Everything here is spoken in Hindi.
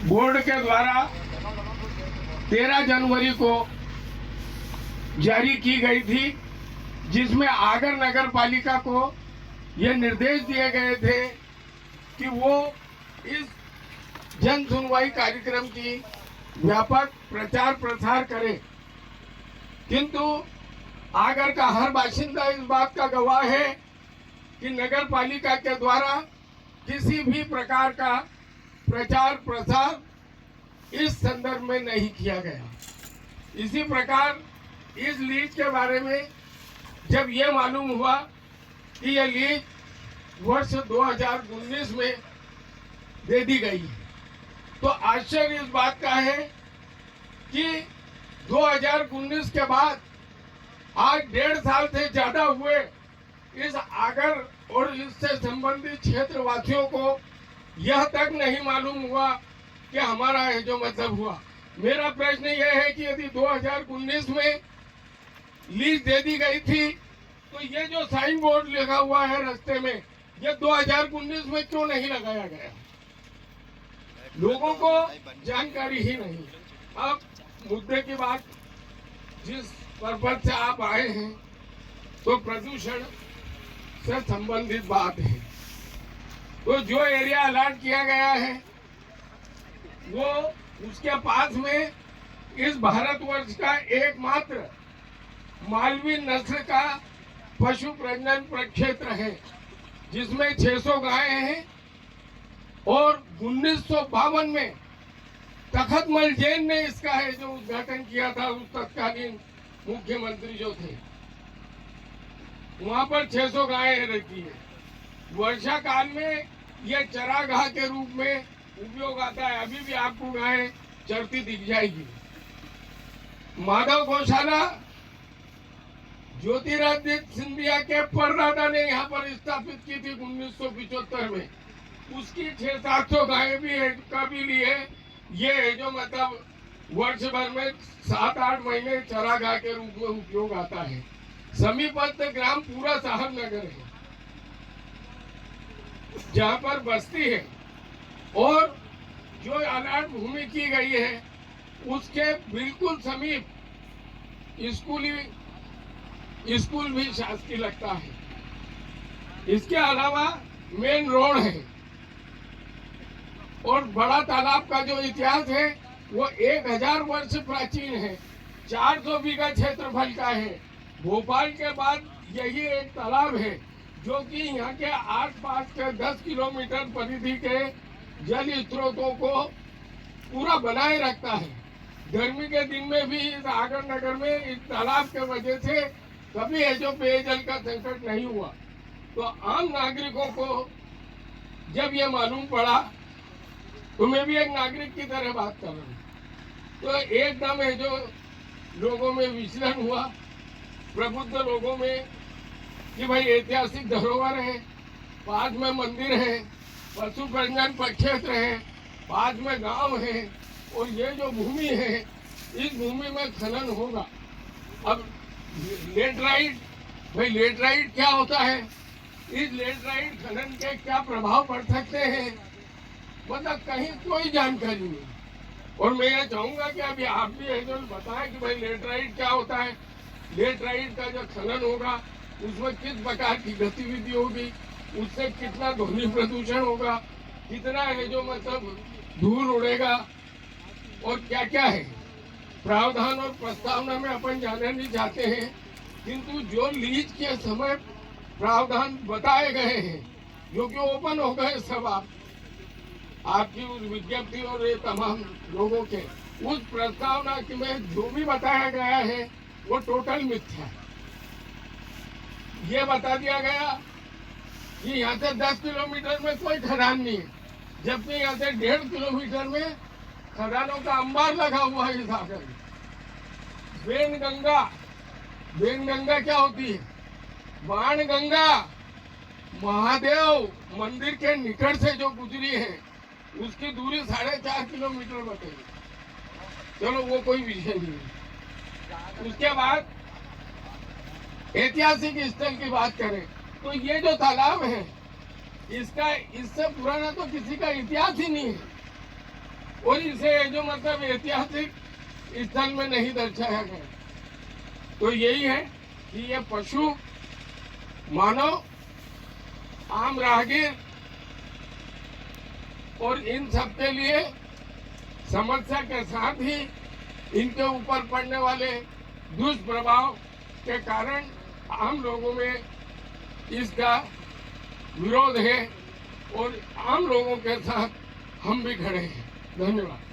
बोर्ड के द्वारा 13 जनवरी को जारी की गई थी, जिसमें आगर नगर पालिका को ये निर्देश दिए गए थे कि वो इस जन सुनवाई कार्यक्रम की व्यापक प्रचार प्रसार करे। किंतु आगर का हर बाशिंदा इस बात का गवाह है कि नगर पालिका के द्वारा किसी भी प्रकार का प्रचार प्रसार इस संदर्भ में नहीं किया गया। इसी प्रकार इस लीज के बारे में जब ये मालूम हुआ कि यह लीज वर्ष 2019 में दे दी गई है, तो आश्चर्य इस बात का है कि 2019 के बाद आज 1.5 साल से ज्यादा हुए इस आगर और इससे संबंधित क्षेत्रवासियों को यह तक नहीं मालूम हुआ कि हमारा है जो मतलब हुआ। मेरा प्रश्न यह है कि यदि 2019 में लीज दे दी गई थी तो ये जो साइन बोर्ड लगा हुआ है रास्ते में, ये 2019 में क्यों नहीं लगाया गया? लोगों को जानकारी ही नहीं। अब मुद्दे की बात जिस पर्पज से आप आए हैं, तो प्रदूषण से संबंधित बात है। तो जो एरिया अलॉट किया गया है वो उसके पास में इस भारतवर्ष का एकमात्र मालवी नस्ल का पशु प्रजनन प्रक्षेत्र है, जिसमें 600 गायें हैं और 1952 में तखतमल जैन ने इसका है जो उद्घाटन किया था, उस तत्कालीन मुख्यमंत्री जो थे। वहां पर 600 गायें रहती है। वर्षा काल में यह चरागाह के रूप में उपयोग आता है। अभी भी आपको गायें चरती दिख जाएगी। माधव गौशाला ज्योतिरादित्य सिंधिया के परदादा ने यहाँ पर स्थापित की थी 1975 में। उसकी 600-700 गायें भी का भी लिए ये है जो मतलब वर्ष भर में 7-8 महीने चरागाह के रूप में उपयोग आता है। समीपस्थ ग्राम पूरा साहबनगर है, जहाँ पर बस्ती है, और जो अलॉट भूमि की गई है उसके बिल्कुल समीप स्कूल भी शासकीय लगता है। इसके अलावा मेन रोड है और बड़ा तालाब का जो इतिहास है वो 1000 वर्ष प्राचीन है। 400 बीघा क्षेत्रफल का है। भोपाल के बाद यही एक तालाब है जो कि यहाँ के आसपास के 10 किलोमीटर परिधि के जल स्रोतों को पूरा बनाए रखता है। गर्मी के दिन में भी इस आगर नगर में इस तालाब के वजह से कभी है जो पेयजल का संकट नहीं हुआ। तो आम नागरिकों को जब ये मालूम पड़ा, तो मैं भी एक नागरिक की तरह बात कर रहा हूँ, तो एकदम है जो लोगों में विचलन हुआ, प्रबुद्ध लोगों में, कि भाई ऐतिहासिक धरोहर है, पास में मंदिर है, पशु प्रजनन प्रक्षेत्र है, पास में गांव है, और ये जो भूमि है इस भूमि में खनन होगा। अब लेटराइट, भाई लेटराइट क्या होता है, इस लेटराइट खनन के क्या प्रभाव पड़ सकते हैं, मतलब कहीं कोई जानकारी नहीं। और मैं ये चाहूंगा कि अभी आप भी है जो बताएं कि भाई लेटराइट क्या होता है, लेटराइट का जो खनन होगा उसमें किस प्रकार की गतिविधि होगी, उससे कितना ध्वनि प्रदूषण होगा, कितना है जो मतलब धूल उड़ेगा, और क्या क्या है प्रावधान और प्रस्तावना में अपन जाने नहीं चाहते हैं। किंतु जो लीज के समय प्रावधान बताए गए हैं जो कि ओपन हो गए सब, आपकी उस विज्ञप्ति और ये तमाम लोगों के उस प्रस्तावना में जो भी बताया गया है वो टोटल मिथ्या है। ये बता दिया गया कि यहाँ से 10 किलोमीटर में कोई खदान नहीं है, जबकि यहाँ से 1.5 किलोमीटर में खदानों का अंबार लगा हुआ है। इस आकर बेन गंगा क्या होती है? बाण गंगा महादेव मंदिर के निकट से जो गुजरी है उसकी दूरी 4.5 किलोमीटर बताइए। चलो वो कोई विषय नहीं है। उसके बाद ऐतिहासिक स्थल की बात करें तो ये जो तालाब है इसका इससे पुराना तो किसी का इतिहास ही नहीं है। और इसे जो मतलब ऐतिहासिक स्थल में नहीं दर्शाया गया। तो यही है कि ये पशु, मानव, आम राहगीर और इन सब के लिए समस्या के साथ ही इनके ऊपर पड़ने वाले दुष्प्रभाव के कारण आम लोगों में इसका विरोध है और आम लोगों के साथ हम भी खड़े हैं। धन्यवाद।